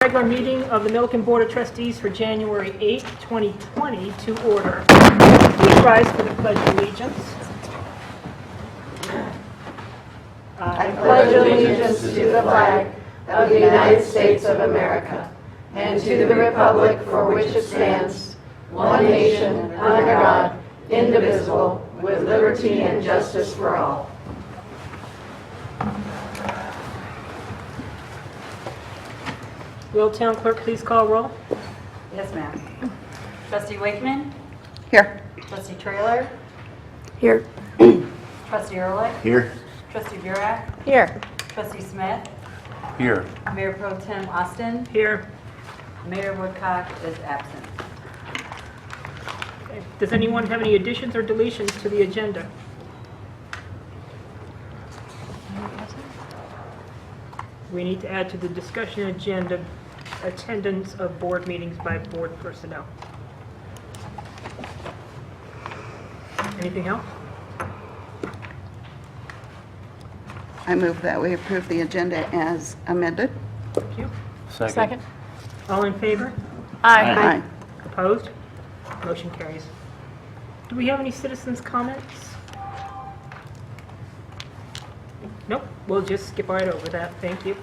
Regular meeting of the Milliken Board of Trustees for January 8, 2020 to order. Please rise for the Pledge of Allegiance. I pledge allegiance to the flag of the United States of America and to the republic for which it stands, one nation, under God, indivisible, with liberty and justice for all. Will Town Clerk please call roll? Yes, ma'am. Trustee Wakeman? Here. Trustee Trailer? Here. Trustee Ehrlich? Here. Trustee Burak? Here. Trustee Smith? Here. Mayor Pro Tem Austin? Here. Mayor Woodcock is absent. Okay. Does anyone have any additions or deletions to the agenda? We need to add to the discussion agenda attendance of board meetings by board personnel. Anything else? I move that we approve the agenda as amended. Thank you. Second. All in favor? Aye. Opposed? Motion carries. Do we have any citizens' comments? Nope, we'll just skip right over that, thank you.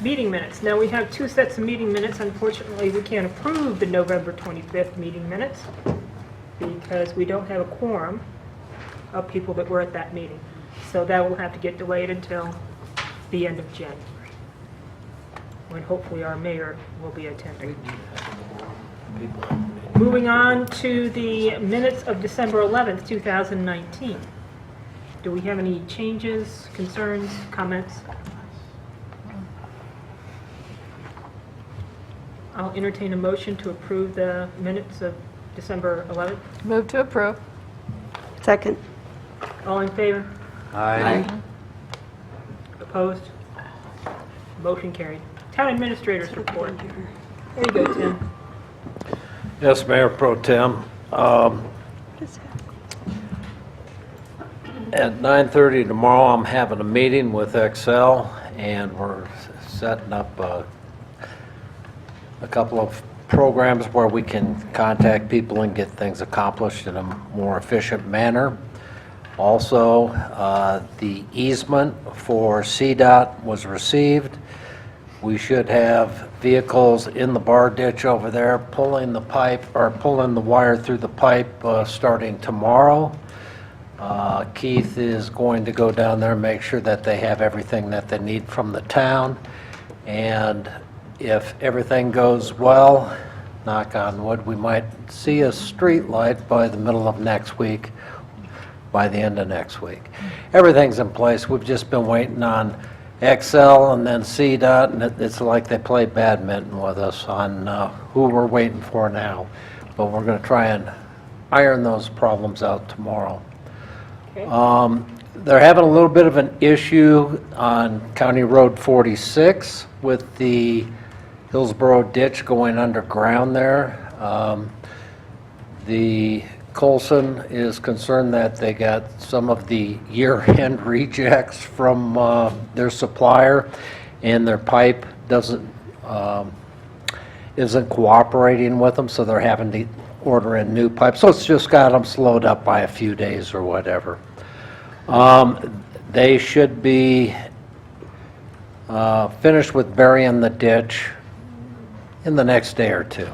Meeting minutes. Now, we have two sets of meeting minutes. Unfortunately, we can't approve the November 25th meeting minutes because we don't have a quorum of people that were at that meeting. So that will have to get delayed until the end of January, when hopefully our mayor will be attending. Moving on to the minutes of December 11th, 2019. Do we have any changes, concerns, comments? I'll entertain a motion to approve the minutes of December 11th. Move to approve. Second. All in favor? Aye. Opposed? Motion carried. Town Administrator's Report. There you go, Tim. Yes, Mayor Pro Tem. At 9:30 tomorrow, I'm having a meeting with Excel, and we're setting up a couple of programs where we can contact people and get things accomplished in a more efficient manner. Also, the easement for CDOT was received. We should have vehicles in the bar ditch over there pulling the pipe, or pulling the wire through the pipe starting tomorrow. Keith is going to go down there and make sure that they have everything that they need from the town. And if everything goes well, knock on wood, we might see a street light by the middle of next week, by the end of next week. Everything's in place. We've just been waiting on Excel and then CDOT, and it's like they play badminton with us on who we're waiting for now. But we're going to try and iron those problems out tomorrow. Okay. They're having a little bit of an issue on County Road 46 with the Hillsborough ditch going underground there. The Colson is concerned that they got some of the year-end rejects from their supplier, and their pipe isn't cooperating with them, so they're having to order in new pipe. So it's just got them slowed up by a few days or whatever. They should be finished with burying the ditch in the next day or two.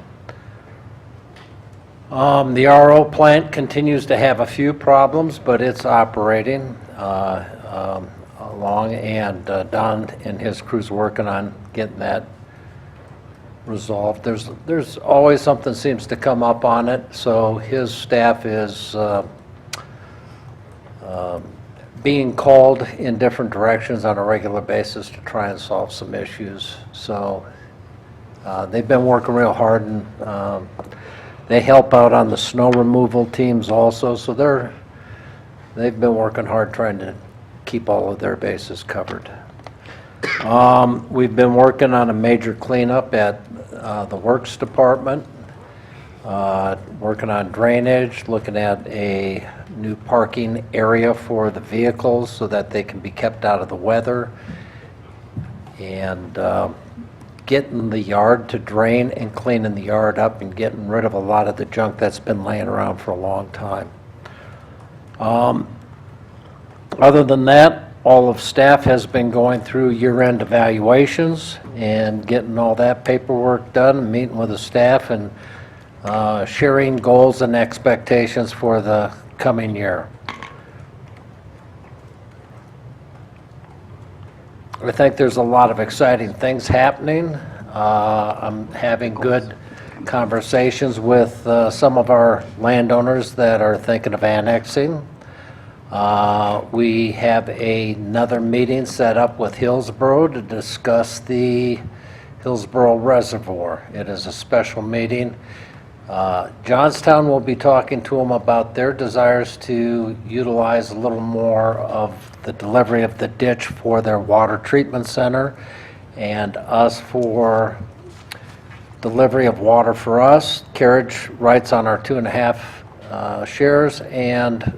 The RO plant continues to have a few problems, but it's operating along, and Don and his crew's working on getting that resolved. There's always something seems to come up on it, so his staff is being called in different directions on a regular basis to try and solve some issues. So they've been working real hard, and they help out on the snow removal teams also, so they've been working hard trying to keep all of their bases covered. We've been working on a major cleanup at the Works Department, working on drainage, looking at a new parking area for the vehicles so that they can be kept out of the weather, and getting the yard to drain and cleaning the yard up and getting rid of a lot of the junk that's been laying around for a long time. Other than that, all of staff has been going through year-end evaluations and getting all that paperwork done, meeting with the staff and sharing goals and expectations for the coming year. I think there's a lot of exciting things happening. I'm having good conversations with some of our landowners that are thinking of annexing. We have another meeting set up with Hillsborough to discuss the Hillsborough Reservoir. It is a special meeting. Johnstown will be talking to them about their desires to utilize a little more of the delivery of the ditch for their water treatment center, and us for delivery of water for us, carriage rights on our 2.5 shares, and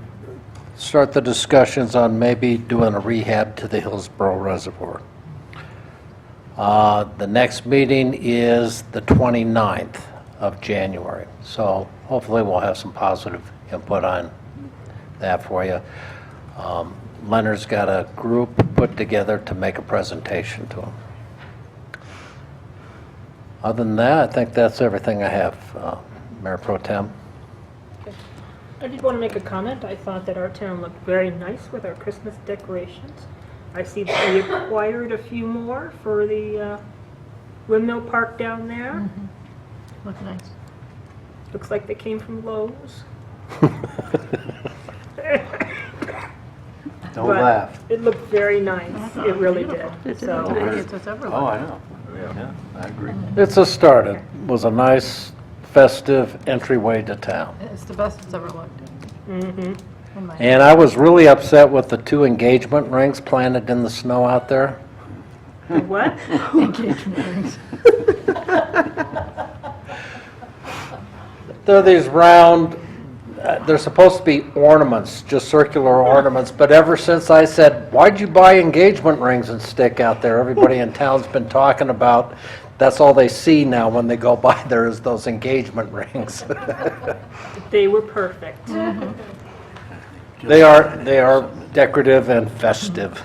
start the discussions on maybe doing a rehab to the Hillsborough Reservoir. The next meeting is the 29th of January, so hopefully we'll have some positive input on that for you. Leonard's got a group put together to make a presentation to him. Other than that, I think that's everything I have, Mayor Pro Tem. I did want to make a comment. I thought that our town looked very nice with our Christmas decorations. I see that we acquired a few more for the windmill park down there. Look nice. Looks like they came from Lowe's. Don't But laugh. It looked very nice. It really did. So, Oh, I know. Yeah, I agree. It's a start. It was a nice festive entryway to town. It's the best it's ever looked. In my And I was really upset with the 2 engagement rings planted in the snow out there. what? engagement rings. They're these round, they're supposed to be ornaments, just circular ornaments, but ever since I said, why'd you buy engagement rings and stick out there? Everybody in town's been talking about, that's all they see now when they go by there is those engagement rings. They were perfect. They are decorative and festive.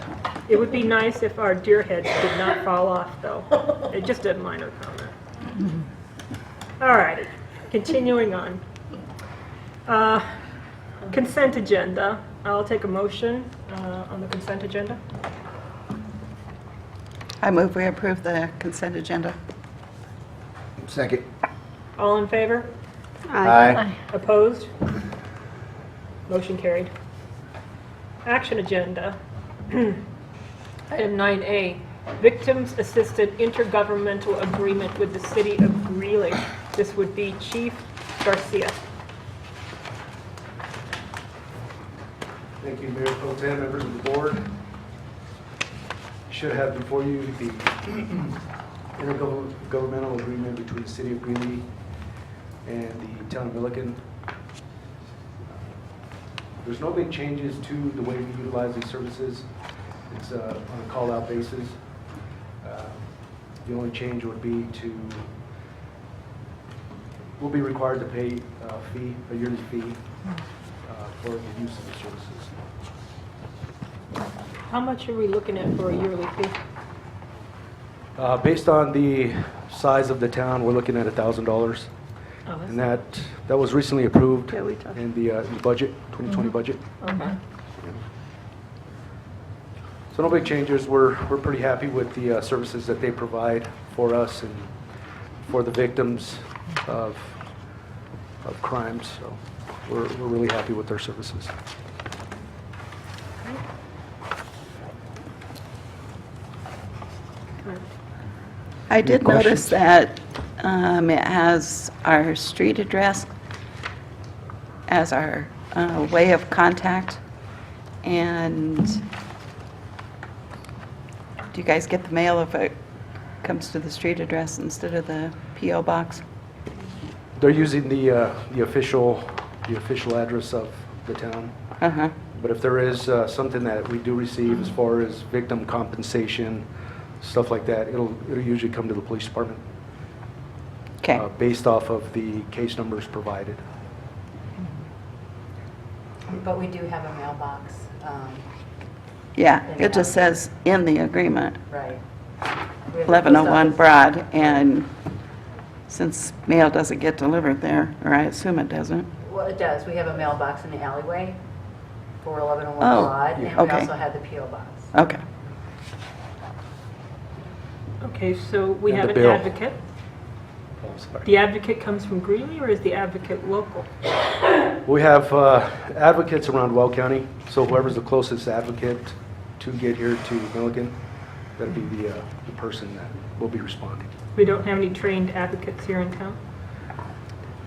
It would be nice if our deer heads did not fall off, though. It's just a minor comment. All right, continuing on. Consent agenda. I'll take a motion on the consent agenda. I move we approve the consent agenda. Second. All in favor? Aye. Opposed? Motion carried. Action agenda. Item 9A, Victims Assisted Intergovernmental Agreement with the City of Greeley. This would be Chief Garcia. Thank you, Mayor Pro Tem, members of the board. You should have before you the intergovernmental agreement between the City of Greeley and the Town of Milliken. There's no big changes to the way we utilize these services. It's on a call-out basis. The only change would be we'll be required to pay a yearly fee for the use of the services. How much are we looking at for a yearly fee? Based on the size of the town, we're looking at $1,000. Oh, And that was recently approved Yeah, we talked. in the budget, 2020 budget. okay. So no big changes. We're pretty happy with the services that they provide for us and for the victims of crimes. So we're really happy with their services. I did questions? notice that it has our street address as our way of contact. And do you guys get the mail if it comes to the street address instead of the P.O. box? They're using the official address of the town. Uh-huh. But if there is something that we do receive as far as victim compensation stuff like that, it'll usually come to the police department Okay. based off of the case numbers provided. But we do have a mailbox, Yeah, it just says in the agreement, right. We have a 1101 post Broad, and since mail doesn't get delivered there, or I assume it doesn't. office. Well, it does. We have a mailbox in the alleyway for 1101 Oh, Broad, and okay. we also have the P.O. box. Okay. Okay, so we And have the an bill. advocate. Oh, sorry. The advocate comes from Greeley, or is the advocate local? We have advocates around Well County, so whoever's the closest advocate to get here to Milliken, that'll be the person that will be responding. We don't have any trained advocates here in town?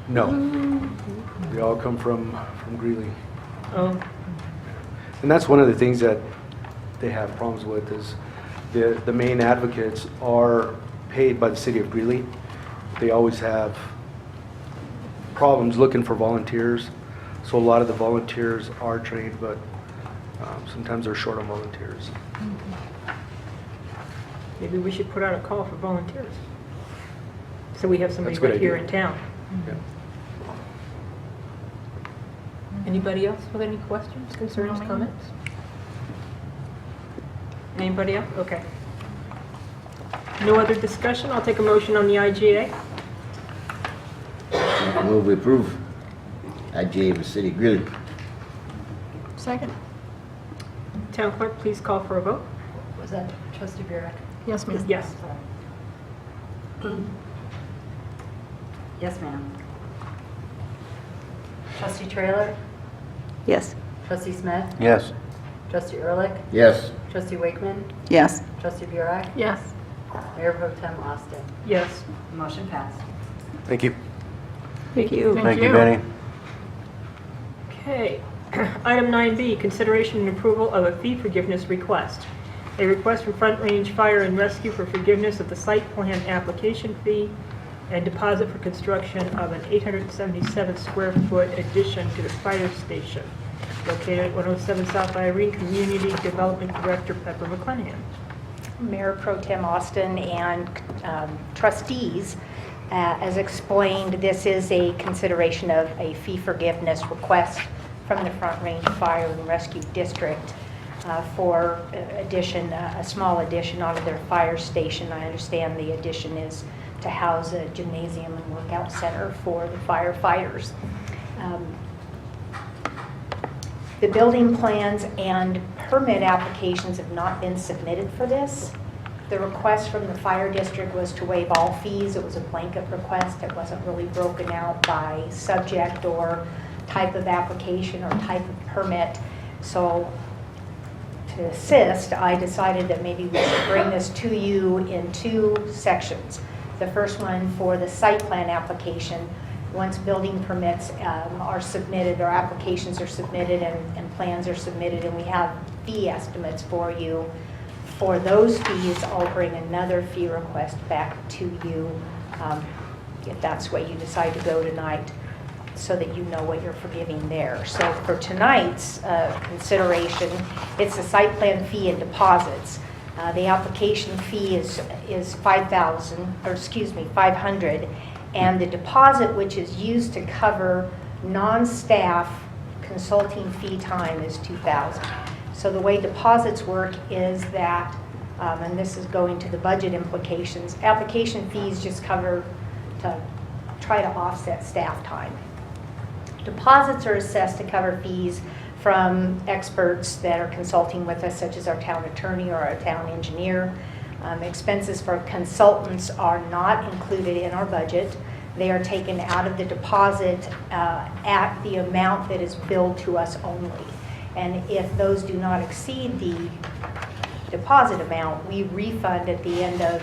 No. They all come from Greeley. Oh, And that's one of the things that they have problems with is the main advocates are paid by the city of Greeley. They always have problems looking for volunteers. So a lot of the volunteers are trained, but sometimes they're short on volunteers. maybe we should put out a call for volunteers. So we have somebody That's a good right here idea. in town. Yeah. Anybody else with any questions, concerns, No, ma'am. comments? Anybody else? Okay. No other discussion? I'll take a motion on the IGA. I move we approve IGA of the city of Greeley. Second. Town clerk, please call for a vote. Was that trustee Burek? Yes, ma'am. Yes. Yes, ma'am. Trustee Trailer? Yes. Trustee Smith? Yes. Trustee Ehrlich? Yes. Trustee Wakeman? Yes. Trustee Burek? Yes. Mayor Pro Tem Austin. Yes. Motion passed. Thank you. Thank you. Thank you, Benny. Okay. Item 9B, consideration and approval of a fee forgiveness request. A request from Front Range Fire and Rescue for forgiveness of the site plan application fee and deposit for construction of an 877 square foot addition to the fire station located at 107 South Irene, Community Development Director Pepper McClanahan. Mayor Pro Tem Austin and trustees, as explained, this is a consideration of a fee forgiveness request from the Front Range Fire and Rescue District for a small addition onto their fire station. I understand the addition is to house a gymnasium and workout center for the firefighters. The building plans and permit applications have not been submitted for this. The request from the fire district was to waive all fees. It was a blanket request. It wasn't really broken out by subject or type of application or type of permit. So to assist, I decided that maybe we should bring this to you in two sections. The first one for the site plan application. Once building permits are submitted, or applications are submitted and plans are submitted, and we have fee estimates for you, for those fees, I'll bring another fee request back to you if that's the way you decide to go tonight, so that you know what you're forgiving there. So for tonight's consideration, it's the site plan fee and deposits. The application fee is $500, and the deposit, which is used to cover non-staff consulting fee time, is $2,000. So the way deposits work is that, and this is going to the budget implications, application fees just cover to try to offset staff time. Deposits are assessed to cover fees from experts that are consulting with us, such as our town attorney or our town engineer. Expenses for consultants are not included in our budget. They are taken out of the deposit at the amount that is billed to us only. And if those do not exceed the deposit amount, we refund at the end of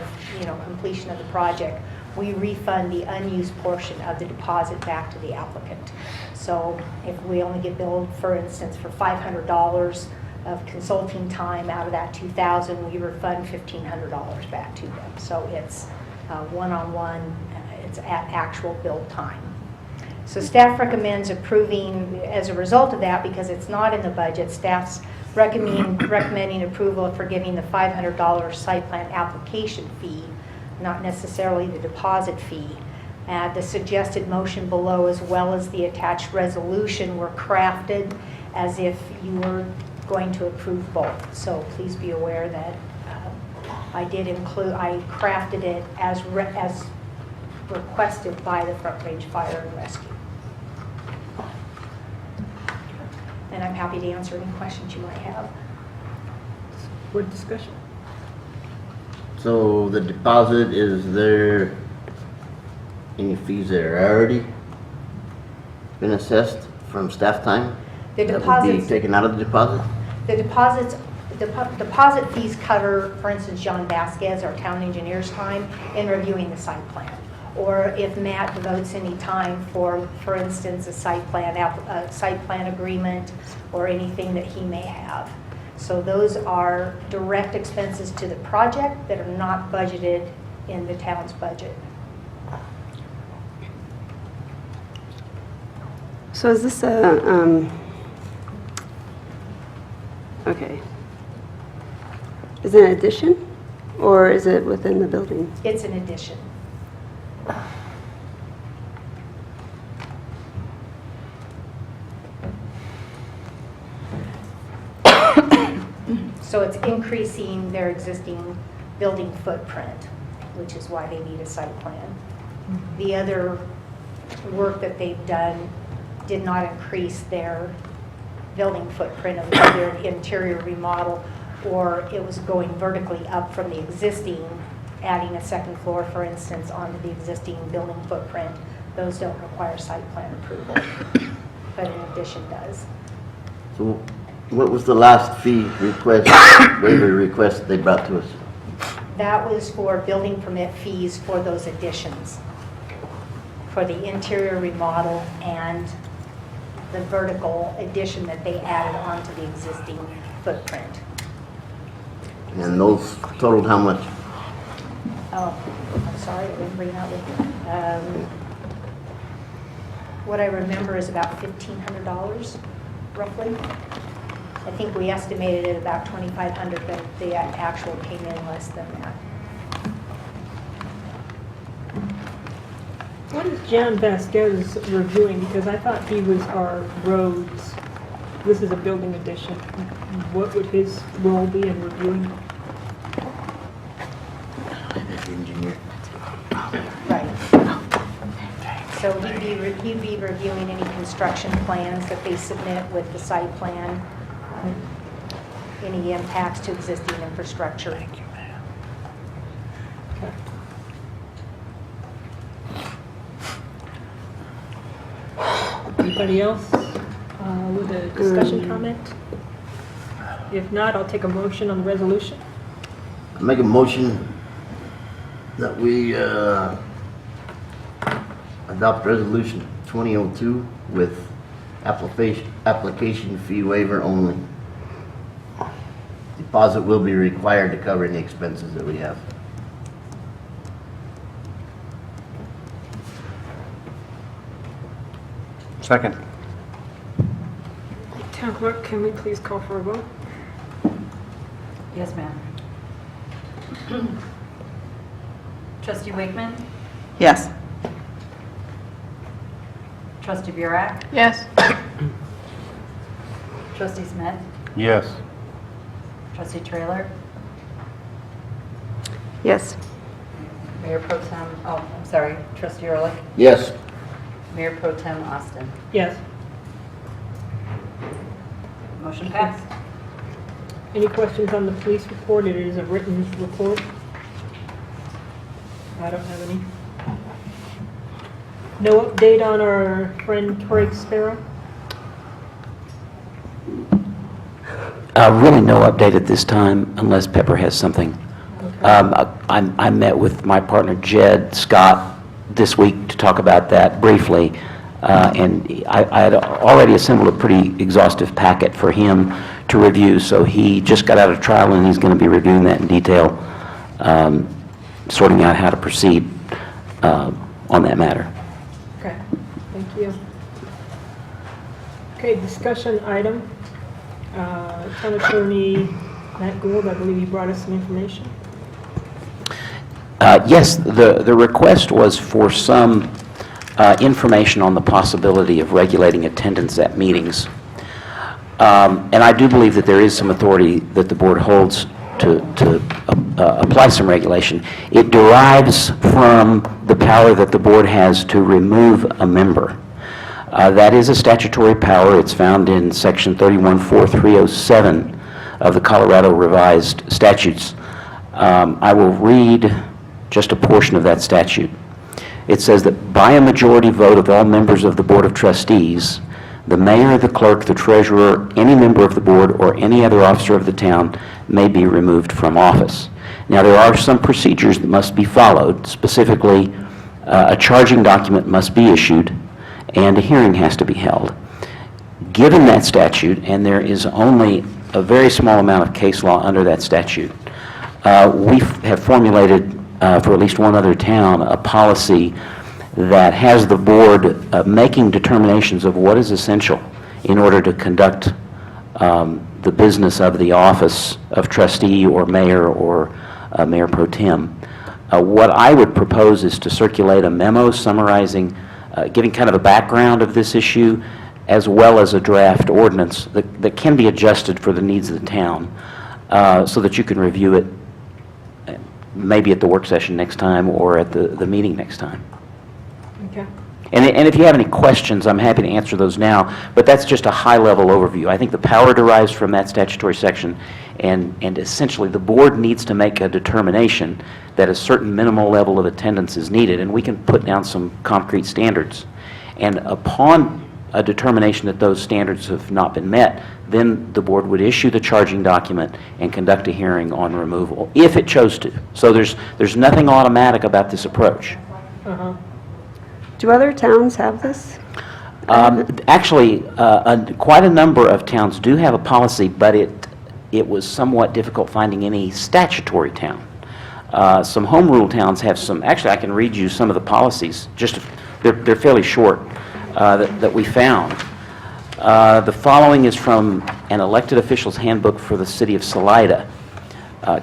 completion of the project. We refund the unused portion of the deposit back to the applicant. So if we only get billed, for instance, for $500 of consulting time out of that $2,000, we refund $1,500 back to them. So it's one-on-one, it's at actual billed time. So staff recommends approving, as a result of that, because it's not in the budget, staff's recommending approval for giving the $500 site plan application fee, not necessarily the deposit fee. The suggested motion below, as well as the attached resolution, were crafted as if you were going to approve both. So please be aware that I crafted it as requested by the Front Range Fire and Rescue. And I'm happy to answer any questions you might have. Board discussion? So the deposit, is there any fees that are already been assessed from staff time? The That would be deposits, taken out of the deposit? deposit fees cover, for instance, John Vasquez, our town engineer's time in reviewing the site plan. Or if Matt devotes any time for instance, a site plan agreement or anything that he may have. So those are direct expenses to the project that are not budgeted in the town's budget. So is this a, okay. Is it an addition, or is it within the building? It's an addition. So it's increasing their existing building footprint, which is why they need a site plan. The other work that they've done did not increase their building footprint of their interior remodel, or it was going vertically up from the existing, adding a second floor, for instance, onto the existing building footprint. Those don't require site plan approval, but an addition does. So what was the last fee request, waiver request they brought to us? That was for building permit fees for those additions, for the interior remodel and the vertical addition that they added onto the existing footprint. And those totaled how much? Oh, I'm sorry, I didn't bring that with me. What I remember is about $1,500, roughly. I think we estimated it about $2,500, but the actual came in less than that. What is John Vasquez reviewing? Because I thought he was our roads. This is a building addition. What would his role be in reviewing? Engineer. Right. So he'd be reviewing any construction plans that they submit with the site plan, any impacts to existing infrastructure. Okay. Anybody else with a discussion comment? If not, I'll take a motion on the resolution. I make a motion that we adopt resolution 2002 with application fee waiver only. Deposit will be required to cover any expenses that we have. Second. Town clerk, can we please call for a vote? Yes, ma'am. Trustee Wakeman? Yes. Trustee Burek? Yes. Trustee Smith? Yes. Trustee Trailer? Yes. Mayor Pro Tem, oh, I'm sorry, Trustee Ehrlich? Yes. Mayor Pro Tem Austin? Yes. Motion passed. Any questions on the police report? It is a written report. I don't have any. No update on our friend Troy Sparrow? Really no update at this time unless Pepper has something. I met with my partner Jed Scott this week to talk about that briefly, and I had already assembled a pretty exhaustive packet for him to review, so he just got out of trial and he's going to be reviewing that in detail, sorting out how to proceed on that matter. Okay, thank you. Okay, discussion item. Town Attorney Matt Gould, I believe you brought us some information. Yes, the request was for some information on the possibility of regulating attendance at meetings. And I do believe that there is some authority that the board holds to apply some regulation. It derives from the power that the board has to remove a member. That is a statutory power. It's found in Section 314307 of the Colorado Revised Statutes. I will read just a portion of that statute. It says that by a majority vote of all members of the Board of Trustees, the mayor, the clerk, the treasurer, any member of the board, or any other officer of the town may be removed from office. Now, there are some procedures that must be followed. Specifically, a charging document must be issued, and a hearing has to be held. Given that statute, and there is only a very small amount of case law under that statute, we have formulated, for at least one other town, a policy that has the board making determinations of what is essential in order to conduct the business of the office of trustee or mayor or mayor pro tem. What I would propose is to circulate a memo summarizing, giving kind of a background of this issue, as well as a draft ordinance that can be adjusted for the needs of the town, so that you can review it maybe at the work session next time or at the meeting next time. Okay. And if you have any questions, I'm happy to answer those now, but that's just a high-level overview. I think the power derives from that statutory section, and essentially the board needs to make a determination that a certain minimal level of attendance is needed, and we can put down some concrete standards. And upon a determination that those standards have not been met, then the board would issue the charging document and conduct a hearing on removal, if it chose to. So there's nothing automatic about this approach. Uh-huh. Do other towns have this? Actually, quite a number of towns do have a policy, but it was somewhat difficult finding any statutory town. Some home rule towns have some. Actually, I can read you some of the policies. They're fairly short that we found. The following is from an elected official's handbook for the city of Salida.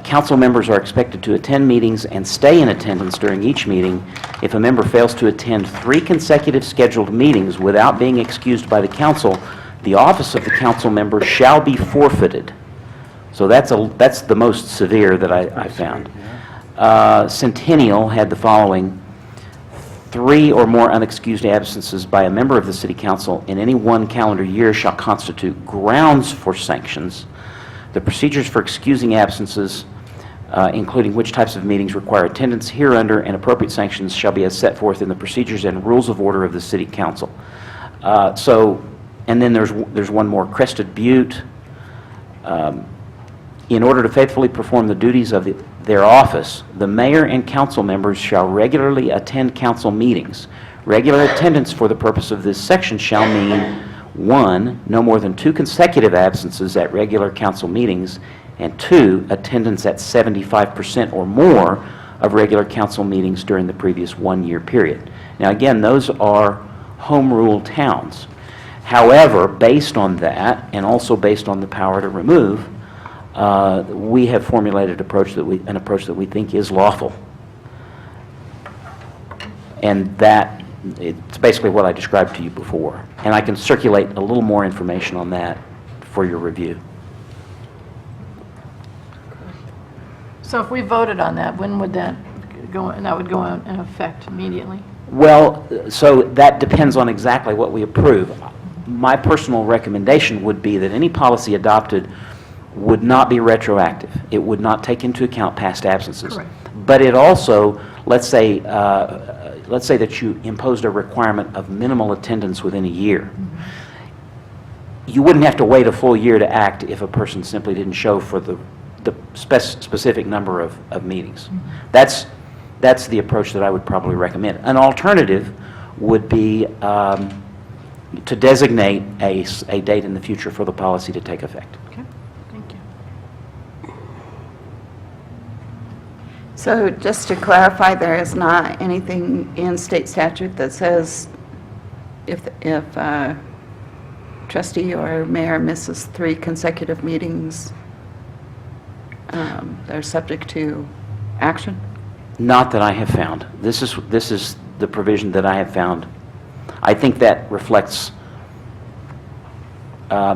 Council members are expected to attend meetings and stay in attendance during each meeting. If a member fails to attend 3 consecutive scheduled meetings without being excused by the council, the office of the council member shall be forfeited. So that's the most severe that I found. Centennial had the following: 3 or more unexcused absences by a member of the city council in any one calendar year shall constitute grounds for sanctions. The procedures for excusing absences, including which types of meetings require attendance hereunder, and appropriate sanctions shall be as set forth in the procedures and rules of order of the city council. And then there's one more: Crested Butte. In order to faithfully perform the duties of their office, the mayor and council members shall regularly attend council meetings. Regular attendance for the purpose of this section shall mean: 1, no more than 2 consecutive absences at regular council meetings, and 2, attendance at 75% or more of regular council meetings during the previous 1-year period. Now again, those are home rule towns. However, based on that, and also based on the power to remove, we have formulated an approach that we think is lawful. And that, it's basically what I described to you before. And I can circulate a little more information on that for your review. So if we voted on that, when would that go, and that would go in effect immediately? Well, so that depends on exactly what we approve. My personal recommendation would be that any policy adopted would not be retroactive. It would not take into account past absences. Correct. But it also, let's say that you imposed a requirement of minimal attendance within a year. You wouldn't have to wait a full year to act if a person simply didn't show for the specific number of meetings. That's the approach that I would probably recommend. An alternative would be to designate a date in the future for the policy to take effect. Okay, thank you. So just to clarify, there is not anything in state statute that says if trustee or mayor misses 3 consecutive meetings, they're subject to action? Not that I have found. This is the provision that I have found. I think that reflects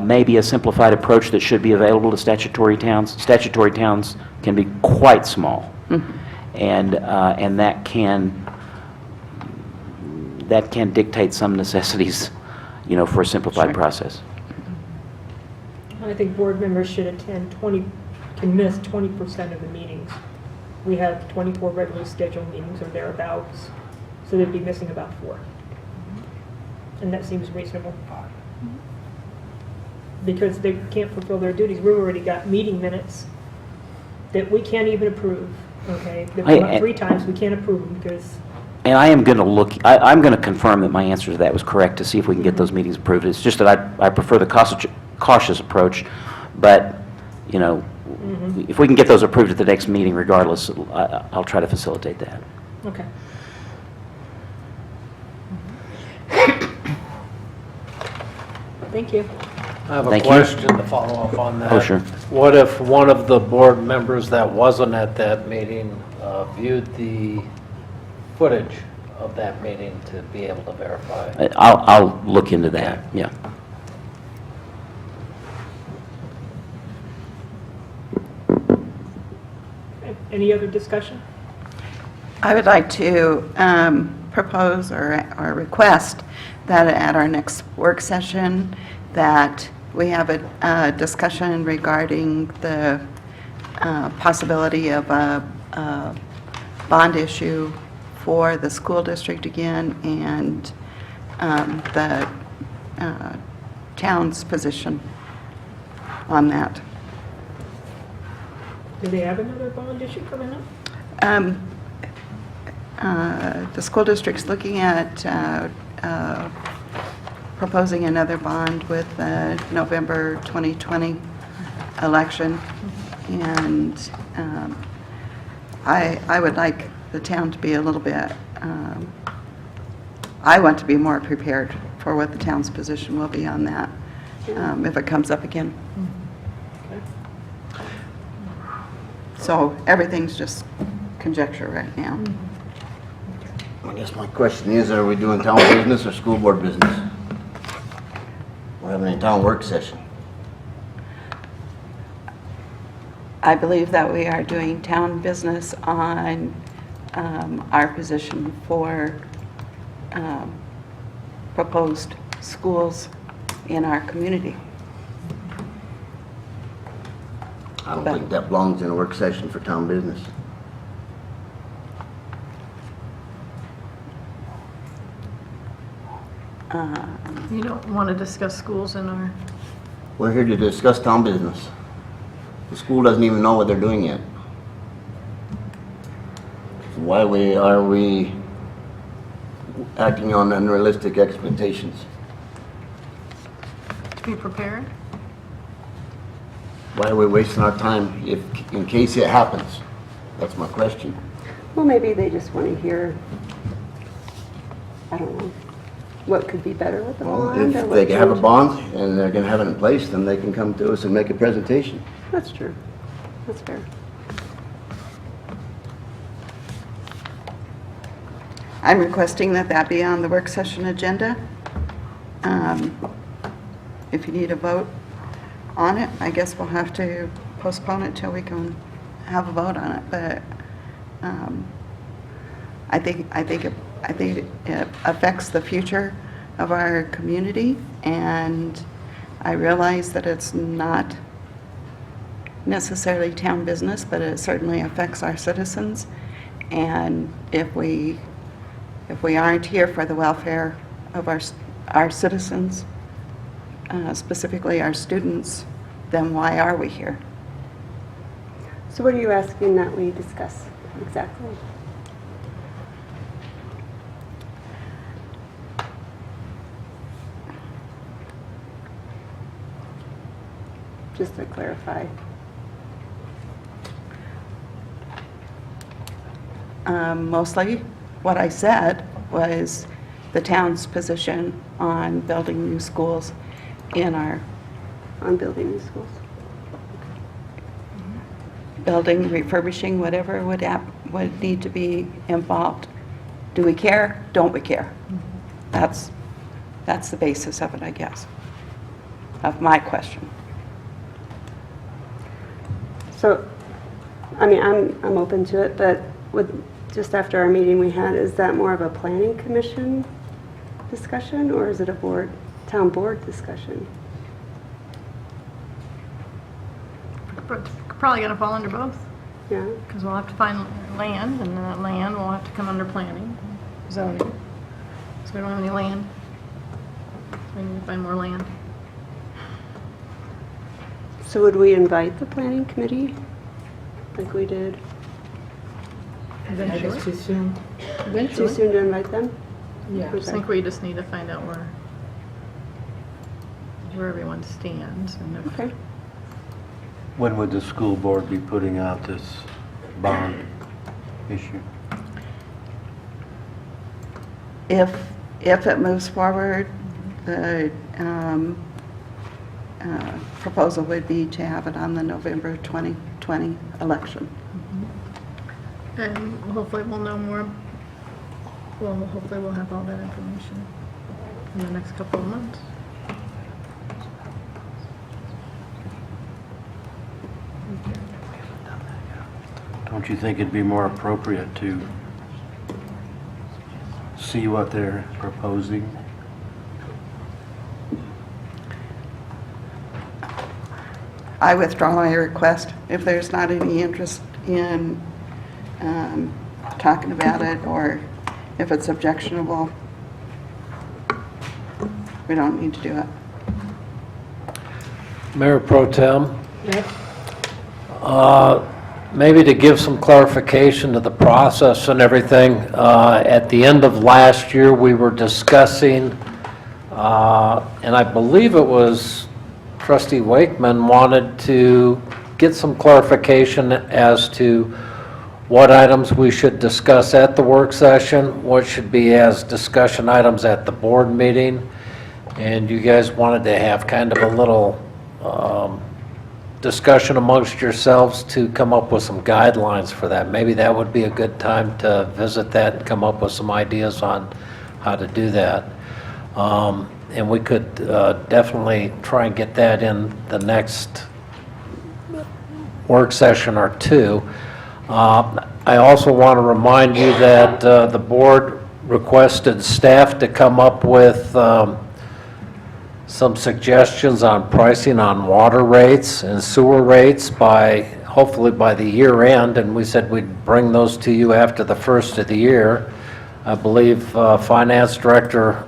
maybe a simplified approach that should be available to statutory towns. Statutory towns can be quite small, and that can dictate some necessities, for a simplified process. I think board members should can miss 20% of the meetings. We have 24 regularly scheduled meetings or thereabouts, so they'd be missing about 4. And that seems reasonable. Because they can't fulfill their duties. We've already got meeting minutes that we can't even approve, okay? They've come up 3 times, we can't approve them because... And I am going to I'm going to confirm that my answer to that was correct to see if we can get those meetings approved. It's just that I prefer the cautious approach, but, if we can get those approved at the next meeting regardless, I'll try to facilitate that. Okay. Thank you. I have a Thank you. question to follow up on that. Oh, sure. What if one of the board members that wasn't at that meeting viewed the footage of that meeting to be able to verify? I'll look into that, yeah. Any other discussion? I would like to propose or request that at our next work session, that we have a discussion regarding the possibility of a bond issue for the school district again, and the town's position on that. Do they have another bond issue coming up? The school district's looking at proposing another bond with the November 2020 election, and I would like the town to be a little bit, I want to be more prepared for what the town's position will be on that, if it comes up again. So everything's just conjecture right now. I guess my question is, are we doing town business or school board business? We're having a town work session. I believe that we are doing town business on our position for proposed schools in our community. I don't think that belongs in a work session for town business. You don't want to discuss schools in our, We're here to discuss town business. The school doesn't even know what they're doing yet. So why are we acting on unrealistic expectations? to be prepared? Why are we wasting our time in case it happens? That's my question. Well, maybe they just want to hear, I don't know, what could be better with the Well, bond? if or what they have a changes. bond and they're gonna have it in place, then they can come to us and make a presentation. That's true. That's fair. I'm requesting that that be on the work session agenda. If you need a vote on it, I guess we'll have to postpone it till we can have a vote on it, but I think it affects the future of our community, and I realize that it's not necessarily town business, but it certainly affects our citizens, and if we aren't here for the welfare of our citizens, specifically our students, then why are we here? So what are you asking that we discuss exactly? Just to clarify. Mostly, what I said was the town's position on building new schools on building the schools. Building, refurbishing, whatever would need to be involved. Do we care? Don't we care? That's the basis of it, I guess, of my question. So, I mean, I'm open to it, but just after our meeting we had, is that more of a planning commission discussion, or is it a town board discussion? Probably gonna fall under both, Yeah, because we'll have to find land, and then that land will have to come under planning, zoning. So we don't have any land. So we need to find more land. so would we invite the planning committee like we did? I guess too soon. Too soon to invite them? Yeah. I think we just need to find out where everyone stands, and if Okay. When would the school board be putting out this bond issue? If it moves forward, the proposal would be to have it on the November 2020 election. And hopefully we'll know more, well, hopefully we'll have all that information in the next couple of months. Don't you think it'd be more appropriate to see what they're proposing? I withdraw my request if there's not any interest in talking about it, or if it's objectionable. We don't need to do it. Mayor Pro Tem, Yes. maybe to give some clarification to the process and everything, at the end of last year, we were discussing, and I believe it was Trustee Wakeman wanted to get some clarification as to what items we should discuss at the work session, what should be as discussion items at the board meeting, and you guys wanted to have kind of a little discussion amongst yourselves to come up with some guidelines for that. Maybe that would be a good time to visit that and come up with some ideas on how to do that. And we could definitely try and get that in the next work session or two. I also want to remind you that the board requested staff to come up with some suggestions on pricing on water rates and sewer rates hopefully by the year end, and we said we'd bring those to you after the first of the year. I believe Finance Director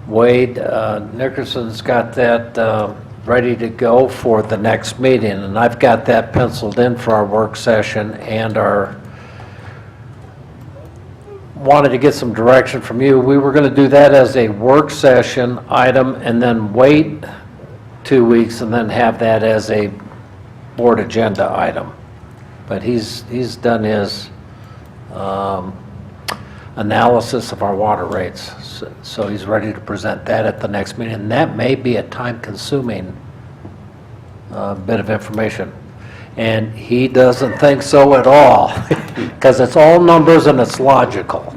Wade Nickerson's got that ready to go for the next meeting, and I've got that penciled in for our work session, and wanted to get some direction from you. We were going to do that as a work session item and then wait 2 weeks and then have that as a board agenda item. But he's done his analysis of our water rates, so he's ready to present that at the next meeting. And that may be a time-consuming bit of information. And he doesn't think so at all, because it's all numbers and it's logical.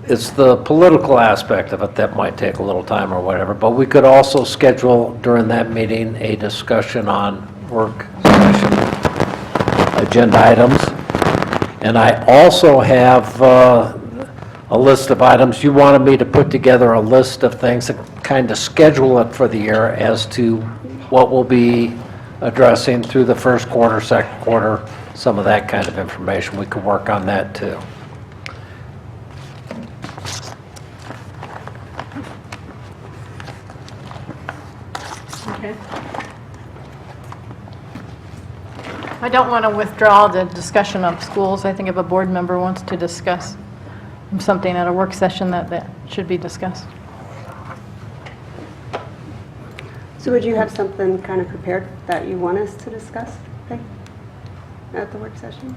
It's the political aspect of it that might take a little time or whatever, but we could also schedule during that meeting a discussion on work session agenda items. And I also have a list of items. You wanted me to put together a list of things and kind of schedule it for the year as to what we'll be addressing through the first quarter, second quarter, some of that kind of information. We could work on that too. Okay. I don't want to withdraw the discussion of schools. I think if a board member wants to discuss something at a work session, that should be discussed. So would you have something kind of prepared that you want us to discuss, okay, at the work session?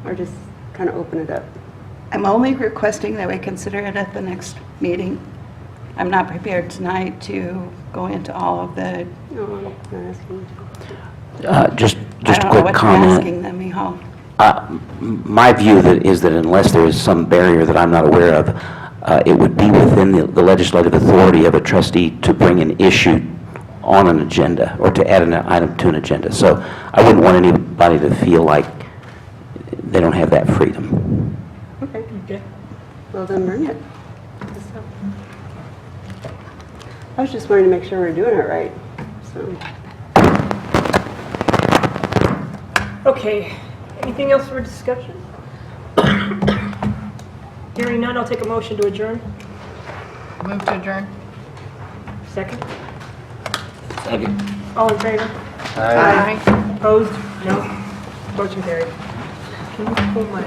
Or just kind of open it up? I'm only requesting that we consider it at the next meeting. I'm not prepared tonight to go into all of the, No, I'm not asking you Just I a don't know quick what you're comment. asking them, Mihal. My view is that unless there is some barrier that I'm not aware of, it would be within the legislative authority of a trustee to bring an issue on an agenda or to add an item to an agenda. So I wouldn't want anybody to feel like they don't have that freedom. to. Okay, Okay. well then bring it. I was just wanting to make sure we're doing it right, so. Okay, anything else for discussion? Hearing none, I'll take a motion to adjourn. Move to adjourn. Second. Second. All in favor? Aye. Opposed? No. Motion carried. Can you pull my